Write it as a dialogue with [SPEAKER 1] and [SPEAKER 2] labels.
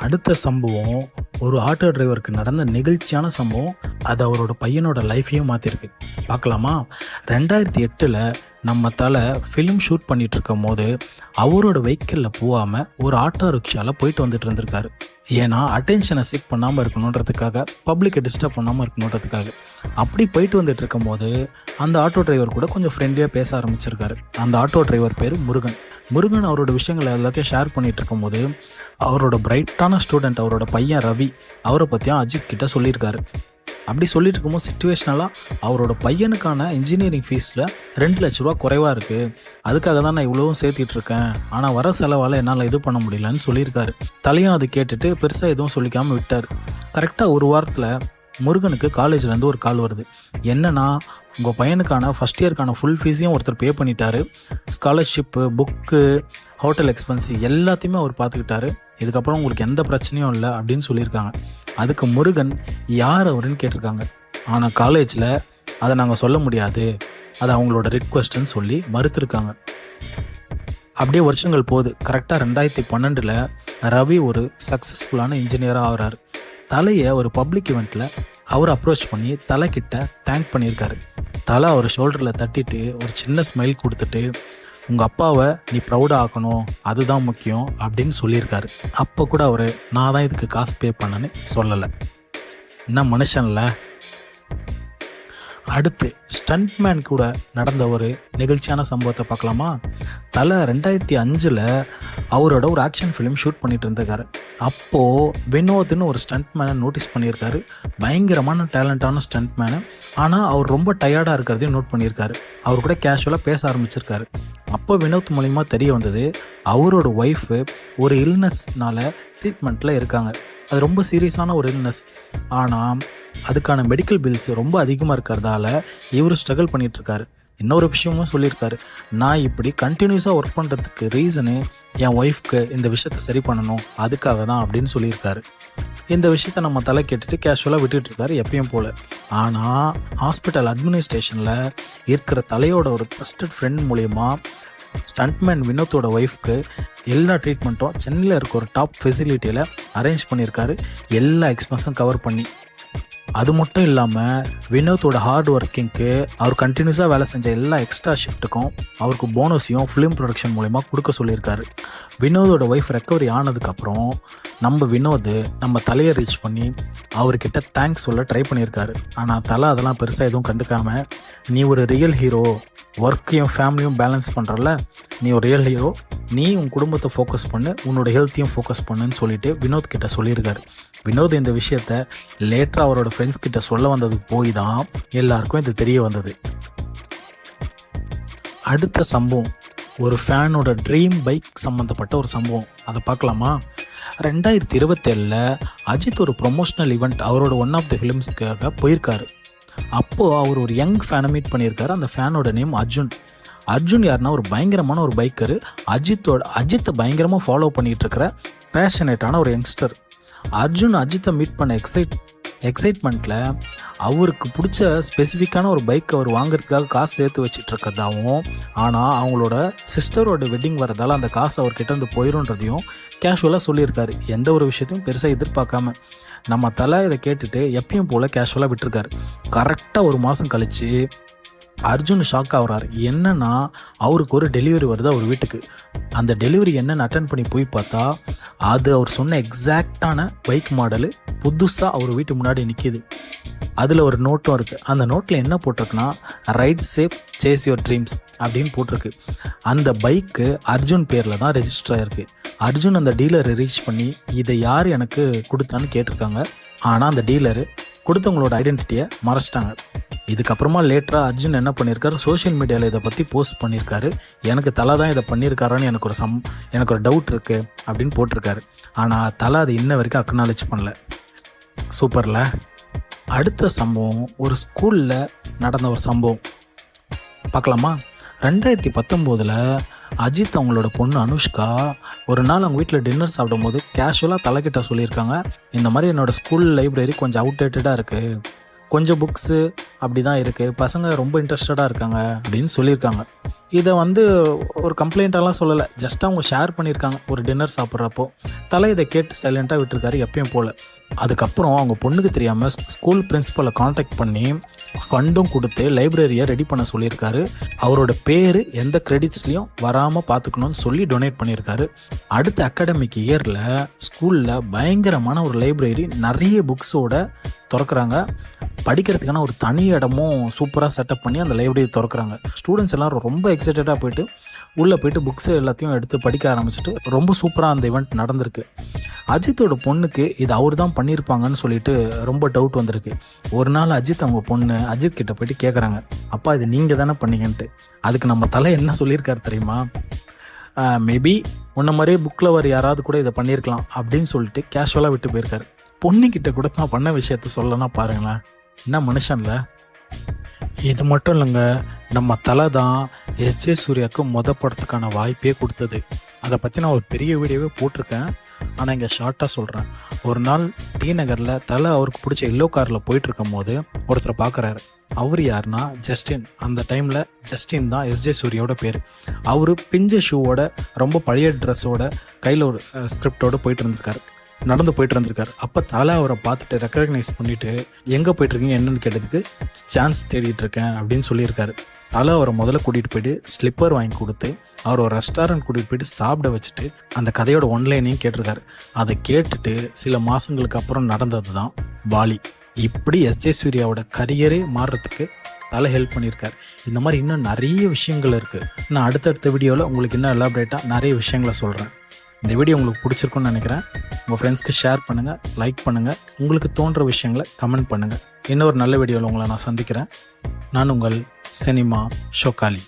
[SPEAKER 1] அடுத்த சம்பவம் ஒரு ஆட்டோ டிரைவருக்கு நடந்த நெகிழ்ச்சியான சம்பவம். அது அவரோட பையனோட லைஃப்பையும் மாற்றிருக்கு. பார்க்கலாமா? 2008 நம்ம தலை ஃபிலிம் ஷூட் பண்ணிட்டு இருக்கும் போது அவரோட வெஹிக்கிளில் போகாமல் ஒரு ஆட்டோ ரிக்ஷாவில் போயிட்டு வந்துட்டு இருந்திருக்காரு. ஏன்னா அட்டென்ஷனை சீக் பண்ணாமல் இருக்கணுன்றதுக்காக, பப்ளிக்கை டிஸ்டர்ப் பண்ணாமல் இருக்கணுன்றதுக்காக. அப்படி போயிட்டு வந்துட்டு இருக்கும் போது அந்த ஆட்டோ டிரைவர் கூட கொஞ்சம் ஃப்ரெண்ட்லியாக பேச ஆரம்பிச்சிருக்காரு. அந்த ஆட்டோ டிரைவர் பேர் முருகன். முருகன் அவரோட விஷயங்களை எல்லாத்தையும் ஷேர் பண்ணிகிட்டு இருக்கும்போது அவரோட பிரைட்டான ஸ்டூடெண்ட், அவரோட பையன் ரவி, அவரை பற்றியும் அஜித் கிட்ட சொல்லியிருக்காரு. அப்படி சொல்லிட்டு இருக்கும்போது சிச்சுவேஷனலாக அவரோட பையனுக்கான இன்ஜினியரிங் ஃபீஸில் 2 லட்ச ரூபா குறைவாக இருக்குது, அதுக்காக தான் நான் இவ்வளவும் சேர்த்திட்டு இருக்கேன், ஆனால் வர செலவால் என்னால் இது பண்ண முடியலன்னு சொல்லியிருக்காரு. தலையும் அது கேட்டுட்டு பெருசாக எதுவும் சொல்லிக்காமல் விட்டார். கரெக்டாக ஒரு வாரத்தில் முருகனுக்கு காலேஜ்லேருந்து ஒரு கால் வருது. என்னன்னா, உங்கள் பையனுக்கான ஃபஸ்ட் இயருக்கான ஃபுல் ஃபீஸையும் ஒருத்தர் பே பண்ணிட்டாரு, ஸ்காலர்ஷிப்பு, புக்கு, ஹோட்டல் எக்ஸ்பென்ஸ் எல்லாத்தையுமே அவர் பார்த்துக்கிட்டாரு, இதுக்கப்புறம் உங்களுக்கு எந்த பிரச்சனையும் இல்லை அப்படின்னு சொல்லியிருக்காங்க. அதுக்கு முருகன் யார் அவருன்னு கேட்டிருக்காங்க. ஆனால் காலேஜில் அதை நாங்கள் சொல்ல முடியாது, அது அவங்களோட ரிக்வெஸ்ட்டுன்னு சொல்லி மறுத்துருக்காங்க. அப்படியே வருஷங்கள் போகுது. கரெக்டாக 2012 ரவி ஒரு சக்ஸஸ்ஃபுல்லான இன்ஜினியராக ஆகிறாரு. தலையை ஒரு பப்ளிக் இவெண்ட்டில் அவர் அப்ரோச் பண்ணி தலைக்கிட்ட தேங்க் பண்ணியிருக்காரு. தலை அவர் ஷோல்டரில் தட்டிட்டு ஒரு சின்ன ஸ்மைல் கொடுத்துட்டு, உங்கள் அப்பாவை நீ ப்ரௌடாக ஆக்கணும், அதுதான் முக்கியம் அப்படின்னு சொல்லியிருக்காரு. அப்போ கூட அவர் நான் தான் இதுக்கு காசு பே பண்ணேன்னு சொல்லலை. என்ன மனுஷன்ல. அடுத்து ஸ்டண்ட்மேன் கூட நடந்த ஒரு நெகிழ்ச்சியான சம்பவத்தை பார்க்கலாமா? தலை 2005 அவரோட ஒரு ஆக்ஷன் ஃபிலிம் ஷூட் பண்ணிட்டு இருந்திருக்காரு. அப்போது வினோத்னு ஒரு ஸ்டண்ட்மேனை நோட்டீஸ் பண்ணியிருக்காரு. பயங்கரமான டேலண்டான ஸ்டண்ட்மேனு. ஆனால் அவர் ரொம்ப டயர்டாக இருக்கிறதையும் நோட் பண்ணியிருக்காரு. அவர் கூட கேஷுவலாக பேச ஆரம்பிச்சிருக்காரு. அப்போ வினோத் மூலிமா தெரிய வந்தது, அவரோட ஒய்ஃபு ஒரு இல்னஸ்னால ட்ரீட்மெண்ட்டில் இருக்காங்க. அது ரொம்ப சீரியஸான ஒரு இல்னஸ். ஆனால் அதுக்கான மெடிக்கல் பில்ஸ் ரொம்ப அதிகமாக இருக்கிறதால இவர் ஸ்ட்ரகிள் பண்ணிகிட்ருக்காரு. இன்னொரு விஷயமும் சொல்லியிருக்காரு, நான் இப்படி கண்டினியூஸாக ஒர்க் பண்ணுறதுக்கு ரீசனு என் ஒய்ஃப்க்கு இந்த விஷயத்தை சரி பண்ணணும், அதுக்காக தான் அப்படின்னு சொல்லியிருக்காரு. இந்த விஷயத்தை நம்ம தலை கேட்டுட்டு கேஷுவலாக விட்டுட்டுருக்காரு எப்பயும் போல். ஆனால் ஹாஸ்பிட்டல் அட்மினிஸ்ட்ரேஷனில் இருக்கிற தலையோட ஒரு ட்ரஸ்டட் ஃப்ரெண்ட் மூலயமா ஸ்டண்ட்மேன் வினோத்தோட ஒய்ஃப்க்கு எல்லா ட்ரீட்மெண்ட்டும் சென்னையில் இருக்க ஒரு டாப் ஃபெசிலிட்டியில் அரேஞ்ச் பண்ணியிருக்காரு, எல்லா எக்ஸ்பென்ஸும் கவர் பண்ணி. அது மட்டும் இல்லாமல் வினோத்தோட ஹார்ட் ஒர்க்கிங்க்கு, அவர் கண்டினியூஸாக வேலை செஞ்ச எல்லா எக்ஸ்ட்ரா ஷிஃப்ட்டுக்கும் அவருக்கு போனஸையும் ஃபிலிம் ப்ரொடக்ஷன் மூலிமா கொடுக்க சொல்லியிருக்காரு. வினோதோட ஒய்ஃப் ரெக்கவரி ஆனதுக்கப்புறம் நம்ம வினோத் நம்ம தலையை ரீச் பண்ணி அவர்கிட்ட தேங்க்ஸ் சொல்ல ட்ரை பண்ணியிருக்காரு. ஆனால் தலை அதெல்லாம் பெருசாக எதுவும் கண்டுக்காமல், நீ ஒரு ரியல் ஹீரோ, ஒர்க்கையும் ஃபேமிலியும் பேலன்ஸ் பண்ணுறல, நீ ஒரு ரியல் ஹீரோ, நீ உன் குடும்பத்தை ஃபோக்கஸ் பண்ணு, உன்னோட ஹெல்த்தையும் ஃபோக்கஸ் பண்ணுன்னு சொல்லிட்டு வினோத் கிட்ட சொல்லியிருக்காரு. வினோத் இந்த விஷயத்த லேட்டராக அவரோட ஃப்ரெண்ட்ஸ் கிட்ட சொல்ல வந்ததுக்கு போய் தான் எல்லாருக்கும் இது தெரிய வந்தது. அடுத்த சம்பவம் ஒரு ஃபேனோட ட்ரீம் பைக் சம்மந்தப்பட்ட ஒரு சம்பவம். அதை பார்க்கலாமா? 2027 அஜித் ஒரு ப்ரொமோஷனல் ஈவெண்ட் அவரோட ஒன் ஆஃப் த ஃபிலிம்ஸ்க்காக போயிருக்காரு. அப்போது அவர் ஒரு யங் ஃபேனை மீட் பண்ணியிருக்காரு. அந்த ஃபேனோட நேம் அர்ஜுன். அர்ஜுன் யாருன்னா ஒரு பயங்கரமான ஒரு பைக்கரு, அஜித்தை பயங்கரமாக ஃபாலோ பண்ணிகிட்டு இருக்கிற பேஷனேட்டான ஒரு யங்ஸ்டர். அர்ஜுன் அஜித்தை மீட் பண்ண எக்ஸைட்மெண்ட்டில் அவருக்கு பிடிச்ச ஸ்பெசிஃபிக்கான ஒரு பைக் அவர் வாங்குறதுக்காக காசு சேர்த்து வச்சுட்டு இருக்கிறதாவும், ஆனால் அவங்களோட சிஸ்டரோட வெட்டிங் வரதால் அந்த காசு அவர்கிட்ட இருந்து போயிடும்ன்றதையும் கேஷுவலாக சொல்லியிருக்காரு. எந்த ஒரு விஷயத்தையும் பெருசாக எதிர்பார்க்காம. நம்ம தலை இதை கேட்டுட்டு எப்பயும் போல் கேஷுவலாக விட்டுருக்காரு. கரெக்டாக ஒரு மாதம் கழித்து அர்ஜுன் ஷாக் ஆகுறாரு. என்னன்னா, அவருக்கு ஒரு டெலிவரி வருது அவர் வீட்டுக்கு. அந்த டெலிவரி என்னன்னு அட்டன் பண்ணி போய் பார்த்தா அது அவர் சொன்ன எக்ஸாக்டான பைக் மாடலு புதுசாக அவர் வீட்டு முன்னாடி நிற்கிது. அதில் ஒரு நோட்டும் இருக்குது. அந்த நோட்டில் என்ன போட்டிருக்குன்னா, right safe chase your dreams அப்படின்னு போட்டிருக்கு. அந்த பைக்கு அர்ஜுன் பேரில் தான் ரெஜிஸ்டர் ஆகிருக்கு. அர்ஜுன் அந்த டீலரை ரீச் பண்ணி இதை யார் எனக்கு கொடுத்தான்னு கேட்டிருக்காங்க. ஆனால் அந்த டீலரு கொடுத்தவங்களோட ஐடென்டிட்டியை மறைச்சிட்டாங்க. இதுக்கப்புறமா லேட்டராக அர்ஜுன் என்ன பண்ணியிருக்காரு, சோஷியல் மீடியாவில் இதை பற்றி போஸ்ட் பண்ணியிருக்காரு. எனக்கு தலை தான் இதை பண்ணியிருக்காரான்னு எனக்கு ஒரு டவுட் இருக்குது அப்படின்னு போட்டிருக்காரு. ஆனால் தலை அதை இன்ன வரைக்கும் அக்னாலேஜ் பண்ணல. சூப்பரில். அடுத்த சம்பவம் ஒரு ஸ்கூலில் நடந்த ஒரு சம்பவம் பார்க்கலாமா? 2019 அஜித் அவங்களோட பொண்ணு அனுஷ்கா ஒரு நாள் அவங்க வீட்டில் டின்னர் சாப்பிடும்போது கேஷுவலாக தலைக்கிட்ட சொல்லியிருக்காங்க, இந்த மாதிரி என்னோடய ஸ்கூல் லைப்ரரி கொஞ்சம் அவுடேட்டடாக இருக்குது, கொஞ்சம் புக்ஸு அப்படி தான் இருக்குது, பசங்க ரொம்ப இன்ட்ரெஸ்டடாக இருக்காங்க அப்படின்னு சொல்லியிருக்காங்க. இதை வந்து ஒரு கம்ப்ளைண்ட்டெல்லாம் சொல்லலை, ஜஸ்ட் அவங்க ஷேர் பண்ணியிருக்காங்க ஒரு டின்னர் சாப்பிட்றப்போ. தலை இதை கேட்டு சைலண்ட்டாக விட்டுருக்காரு எப்பயும் போல். அதுக்கப்புறம் அவங்க பொண்ணுக்கு தெரியாமல் ஸ்கூல் பிரின்சிபலை காண்டாக்ட் பண்ணி ஃபண்டும் கொடுத்து லைப்ரரியை ரெடி பண்ண சொல்லியிருக்காரு. அவரோட பேர் எந்த கிரெடிட்ஸ்லையும் வராமல் பார்த்துக்கணும்னு சொல்லி டொனேட் பண்ணியிருக்காரு. அடுத்த அகாடமிக் இயரில் ஸ்கூலில் பயங்கரமான ஒரு லைப்ரரி, நிறைய புக்ஸோட திறக்கிறாங்க. படிக்கிறதுக்கான ஒரு தனி இடமும் சூப்பராக செட்டப் பண்ணி அந்த லைப்ரரி திறக்கிறாங்க. ஸ்டூடெண்ட்ஸ் எல்லோரும் ரொம்ப எக்ஸைட்டடாக போயிட்டு உள்ளே போயிட்டு புக்ஸு எல்லாத்தையும் எடுத்து படிக்க ஆரம்பிச்சுட்டு ரொம்ப சூப்பராக அந்த ஈவெண்ட் நடந்திருக்கு. அஜித்தோட பொண்ணுக்கு இது அவர் தான் பண்ணியிருப்பாங்கன்னு சொல்லிட்டு ரொம்ப டவுட் வந்திருக்கு. ஒரு நாள் அஜித் அவங்க பொண்ணு அஜித் கிட்ட போயிட்டு கேட்குறாங்க, அப்பா இது நீங்கள் தானே பண்ணீங்கன்ட்டு. அதுக்கு நம்ம தலை என்ன சொல்லியிருக்காரு தெரியுமா? மேபி உன்ன மாதிரியே புக்கில் வர யாராவது கூட இதை பண்ணியிருக்கலாம் அப்படின்னு சொல்லிட்டு கேஷுவலாக விட்டு போயிருக்காரு. பொண்ணுக்கிட்ட கூட நான் பண்ண விஷயத்த சொல்லனா பாருங்களேன், என்ன மனுஷன்ல. இது மட்டும் இல்லைங்க, நம்ம தலை தான் எஸ்ஜே சூர்யாவுக்கு படத்துக்கான வாய்ப்பே கொடுத்தது. அதை பற்றி நான் ஒரு பெரிய வீடியோவே போட்டிருக்கேன், ஆனால் இங்கே ஷார்ட்டாக சொல்கிறேன். ஒரு நாள் டி நகரில் தலை அவருக்கு பிடிச்ச எல்லோ காரில் போயிட்டுருக்கும் போது ஒருத்தரை பார்க்குறாரு. அவர் யாருன்னா ஜஸ்டின். அந்த டைமில் ஜஸ்டின் தான் எஸ்ஜே சூர்யாவோட பேர். அவர் பிஞ்ச ஷூவோட ரொம்ப பழைய ட்ரெஸ்ஸோட கையில் ஒரு ஸ்கிரிப்டோடு நடந்து போயிட்டு இருந்திருக்காரு. அப்போ தலை அவரை பார்த்துட்டு ரெக்கக்னைஸ் பண்ணிவிட்டு எங்கே போயிட்டுருக்கீங்க என்னன்னு கேட்டதுக்கு சான்ஸ் தேடிட்டு இருக்கேன் அப்படின்னு சொல்லியிருக்காரு. தலை அவரை முதல்ல கூட்டிகிட்டு போயிட்டு ஸ்லிப்பர் வாங்கி கொடுத்து அவர் ஒரு ரெஸ்டாரண்ட் கூட்டிகிட்டு போயிட்டு சாப்பிட வச்சுட்டு அந்த கதையோட ஒன்லைனையும் கேட்டிருக்காரு. அதை கேட்டுட்டு சில மாதங்களுக்கு அப்புறம் நடந்தது தான் வாலி. இப்படி எஸ்ஜே சூர்யாவோட கரியரே மாறுறதுக்கு தலை ஹெல்ப் பண்ணியிருக்காரு. இந்த மாதிரி இன்னும் நிறைய விஷயங்கள் இருக்குது. நான் அடுத்தடுத்த வீடியோவில் உங்களுக்கு இன்னும் எலாபரேட்டாக நிறைய விஷயங்களை சொல்கிறேன். இந்த வீடியோ உங்களுக்கு பிடிச்சிருக்குன்னு நினைக்கிறேன். உங்கள் ஃப்ரெண்ட்ஸ்க்கு ஷேர் பண்ணுங்கள், லைக் பண்ணுங்கள், உங்களுக்கு தோன்ற விஷயங்களை கமெண்ட் பண்ணுங்கள். இன்னொரு நல்ல வீடியோவில் உங்களை நான் சந்திக்கிறேன். நான் உங்கள் சினிமா ஷோக்காலி.